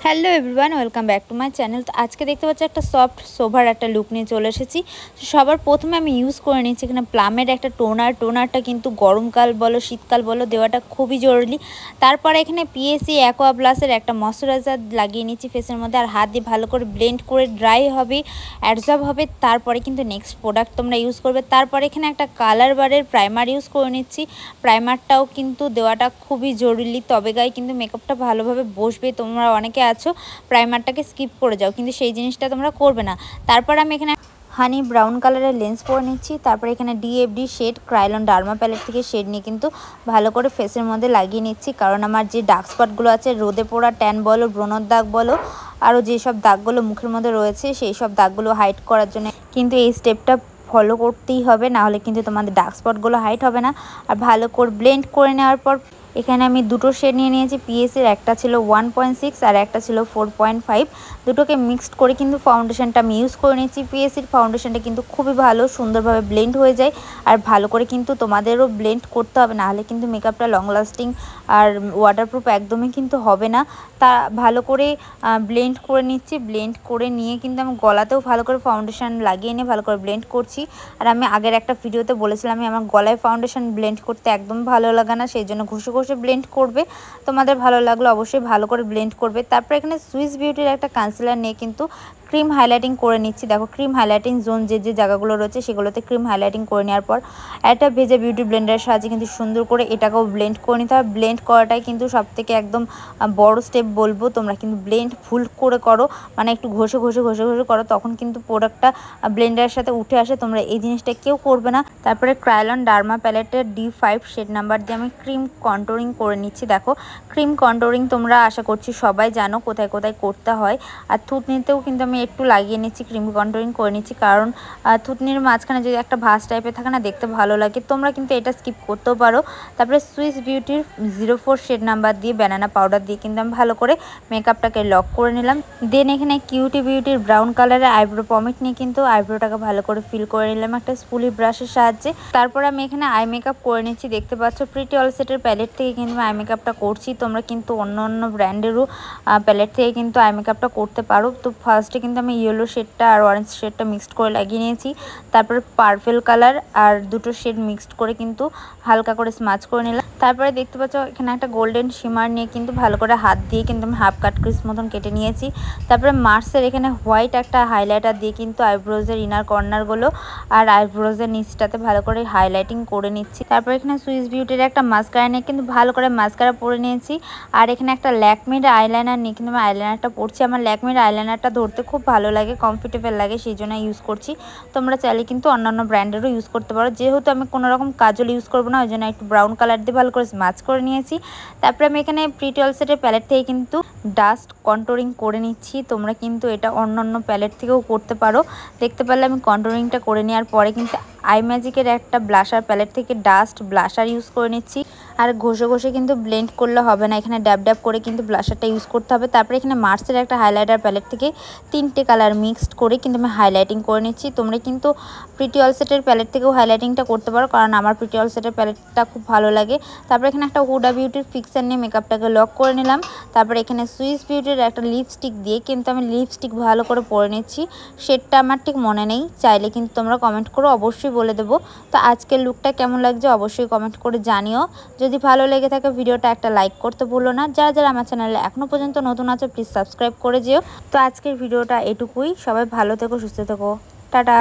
Hello everyone, welcome back to my channel. তো আজকে দেখতে পাচ্ছি একটা সফট সোভার একটা লুক নিয়ে চলে এসেছি। সবার প্রথমে আমি ইউজ করে নিচ্ছি এখানে প্লামের একটা টোনারটা কিন্তু গরমকাল বলো শীতকাল বলো দেওয়াটা খুবই জরুরি। তারপরে এখানে পিএসি অ্যাকোয়া প্লাসের একটা ময়শ্চারাইজার লাগিয়ে নিচ্ছি ফেসের মধ্যে, আর হাত দিয়ে ভালো করে ব্লেন্ড করে ড্রাই হবে, অ্যাবজর্ব হবে। তারপরে কিন্তু নেক্সট প্রোডাক্ট তোমরা ইউজ করবে। তারপরে এখানে একটা কালার বারের প্রাইমার ইউজ করে নিচ্ছি। প্রাইমারটাও কিন্তু দেওয়াটা খুবই জরুরি, তবে গায়ে কিন্তু মেকআপটা ভালোভাবে বসবে। তোমরা অনেকে আছো প্রাইমারটাকে স্কিপ করে যাও, কিন্তু সেই জিনিসটা তোমরা করবে না। তারপর আমি এখানে হানি ব্রাউন কালারের লেন্স পরে নিচ্ছি। তারপরে এখানে ডিএফডি শেড ক্রাইলন ডার্মা প্যালেট থেকে শেড নিয়ে কিন্তু ভালো করে ফেসের মধ্যে লাগিয়ে নিচ্ছি, কারণ আমার যে ডার্ক স্পটগুলো আছে, রোদে পোড়া ট্যান বলো, ব্রণর দাগ বলো, আরও যেসব দাগগুলো মুখের মধ্যে রয়েছে সেই সব দাগগুলো হাইড করার জন্য কিন্তু এই স্টেপটা ফলো করতেই হবে, না হলে কিন্তু তোমাদের ডার্ক স্পটগুলো হাইড হবে না। আর ভালো করে ব্লেন্ড করে নেওয়ার পর এখানে আমি দুটো শেড নিয়ে নিয়েছি পিএসির, একটা ছিল 1.6 আর একটা ছিল 4.5। দুটোকে মিক্সড করে কিন্তু ফাউন্ডেশনটা আমি ইউজ করে নিয়েছি। পিএসির ফাউন্ডেশনটা কিন্তু খুবই ভালো, সুন্দরভাবে ব্লেন্ড হয়ে যায়। আর ভালো করে কিন্তু তোমাদেরও ব্লেন্ড করতে হবে, না হলে কিন্তু মেকআপটা লং লাস্টিং আর ওয়াটারপ্রুফ একদমই কিন্তু হবে না। তা ভালো করে ব্লেন্ড করে নিচ্ছি। ব্লেন্ড করে নিয়ে কিন্তু আমি গলাতেও ভালো করে ফাউন্ডেশন লাগিয়ে নিয়ে ভালো করে ব্লেন্ড করছি। আর আমি আগের একটা ভিডিওতে বলেছিলাম আমি আমার গলায় ফাউন্ডেশন ব্লেন্ড করতে একদম ভালো লাগে না, সেই জন্য ঘষে ঘষে ব্লেন্ড করবে। তোমাদের ভালো লাগলো অবশ্যই ভালো করে ব্লেন্ড করবে। তারপর এখানে সুইস বিউটির একটা কনসিলার নিয়ে কিন্তু ক্রিম হাইলাইটিং করে নিচ্ছি। দেখো ক্রিম হাইলাইটিং জোন যে জায়গাগুলো রয়েছে সেগুলোতে ক্রিম হাইলাইটিং করে নেওয়ার পর একটা ভেজা বিউটি ব্লেন্ডারের সাহায্যে কিন্তু সুন্দর করে এটাকেও ব্লেন্ড করে নিতে হবে। ব্লেন্ড করাটাই কিন্তু সবথেকে একদম বড় স্টেপ বলবো। তোমরা কিন্তু ব্লেন্ড ফুল করে করো, মানে একটু ঘষে ঘষে ঘষে ঘষে করো, তখন কিন্তু প্রোডাক্টটা ব্লেন্ডারের সাথে উঠে আসে। তোমরা এই জিনিসটা কেউ করবে না। তারপরে ক্রাইলন ডার্মা প্যালেটের D5 শেড নাম্বার দিয়ে আমি ক্রিম কন্ট্রোলিং করে নিচ্ছি। দেখো ক্রিম কন্ট্রোলিং তোমরা আশা করছি সবাই জানো কোথায় কোথায় করতে হয়। আর থুতনিতেও কিন্তু আমি একটু লাগিয়ে নিচ্ছি, ক্রিম কন্ট্রোলিং করে নিচ্ছি, কারণ থুতনির মাঝখানে যদি একটা ভাঁজ টাইপের থাকে না, দেখতে ভালো লাগে। তোমরা কিন্তু এটা স্কিপ করতেও পারো। তারপরে সুইস বিউটির 04 শেড নাম্বার দিয়ে ব্যানানা পাউডার দিয়ে কিন্তু আমি ভালো করে মেকআপটাকে লক করে নিলাম। দেন এখানে কিউটি বিউটির ব্রাউন কালারের আইব্রো পমিট নিয়ে কিন্তু আইব্রোটাকে ভালো করে ফিল করে নিলাম একটা স্পুলি ব্রাশের সাহায্যে। তারপর আমি এখানে আই মেকআপ করে নিচ্ছি। দেখতে পাচ্ছ প্রিটি অল সেটের প্যালেট থেকে কিন্তু আই মেকআপটা করছি। তোমরা কিন্তু অন্য অন্য ব্র্যান্ডেরও প্যালেট থেকে কিন্তু আই মেকআপটা করতে পারো। তো ফার্স্টে কিন্তু আমি ইয়েলো শেডটা আর অরেঞ্জ শেডটা মিক্সড করে লাগিয়ে নিয়েছি। তারপরে পার্পেল কালার আর দুটো শেড মিক্সড করে কিন্তু হালকা করে স্মাচ করে নিলাম। তারপরে দেখতে পাচ্ছ এখানে একটা গোল্ডেন শিমার নিয়ে কিন্তু ভালো করে হাত দিয়ে কিন্তু আমি হাফ কাট ক্রিস মতন কেটে নিয়েছি। তারপরে মার্সের এখানে হোয়াইট একটা হাইলাইটার দিয়ে কিন্তু আইব্রোজের ইনার কর্নারগুলো আর আইব্রোজের নিচটাতে ভালো করে হাইলাইটিং করে নিচ্ছি। তারপর এখানে সুইস বিউটির একটা মাস্কারা নিয়ে কিন্তু ভালো করে মাস্কারা পরে নিয়েছি। আর এখানে একটা ল্যাকমির আইলাইনার নিয়ে কিন্তু আমি আইলাইনারটা পরছি। আমার ল্যাকমির আইলাইনারটা ধরতে খুব ভালো লাগে, কমফোর্টেবল লাগে, সেই জন্য ইউজ করছি। তোমরা চাইলে কিন্তু অন্যান্য ব্র্যান্ডেরও ইউজ করতে পারো। যেহেতু আমি কোনো রকম কাজল ইউজ করবো না, ওই জন্য একটু ব্রাউন কালার দিয়ে ভালো করে স্মাচ করে নিয়েছি। তারপরে আমি এখানে প্রিটি অল সেটের প্যালেট থেকে কিন্তু ডাস্ট কন্ট্রোলিং করে নিচ্ছি। তোমরা কিন্তু এটা অন্যান্য প্যালেট থেকেও করতে পারো। দেখতে পারলে আমি কন্ট্রোলিংটা করে নেওয়ার পরে কিন্তু আই ম্যাজিকের একটা ব্লাশার প্যালেট থেকে ডাস্ট ব্লাশার ইউজ করে নিচ্ছি। আর ঘষে ঘষে কিন্তু ব্লেন্ড করলে হবে না, এখানে ড্যাব ড্যাব করে কিন্তু ব্লাশারটা ইউজ করতে হবে। তারপরে এখানে মার্সের একটা হাইলাইটার প্যালেট থেকে 3টে কালার মিক্সড করে কিন্তু আমি হাইলাইটিং করে নিচ্ছি। তোমরা কিন্তু প্রিটি অল সেটের প্যালেট থেকেও হাইলাইটিংটা করতে পারো, কারণ আমার প্রিটি অল সেটের প্যালেটটা খুব ভালো লাগে। তারপরে এখানে একটা হুডা বিউটির ফিক্সার নিয়ে মেকআপটাকে লক করে নিলাম। তারপরে এখানে সুইস বিউটির একটা লিপস্টিক দিয়ে কিন্তু আমি লিপস্টিক ভালো করে পরে নিচ্ছি। শেডটা আমার ঠিক মনে নেই, চাইলে কিন্তু তোমরা কমেন্ট করো, অবশ্যই বলে দেবো। তো আজকের লুকটা কেমন লাগছে অবশ্যই কমেন্ট করে জানিও। যদি ভালো লেগে থাকে ভিডিওটা একটা লাইক করতে ভুলো না। যারা যারা আমার চ্যানেলে এখনও পর্যন্ত নতুন আছে প্লিজ সাবস্ক্রাইব করে যেও। তো আজকের ভিডিওটা এটুকুই। সবাই ভালো থেকো, সুস্থ থেকো, টাটা।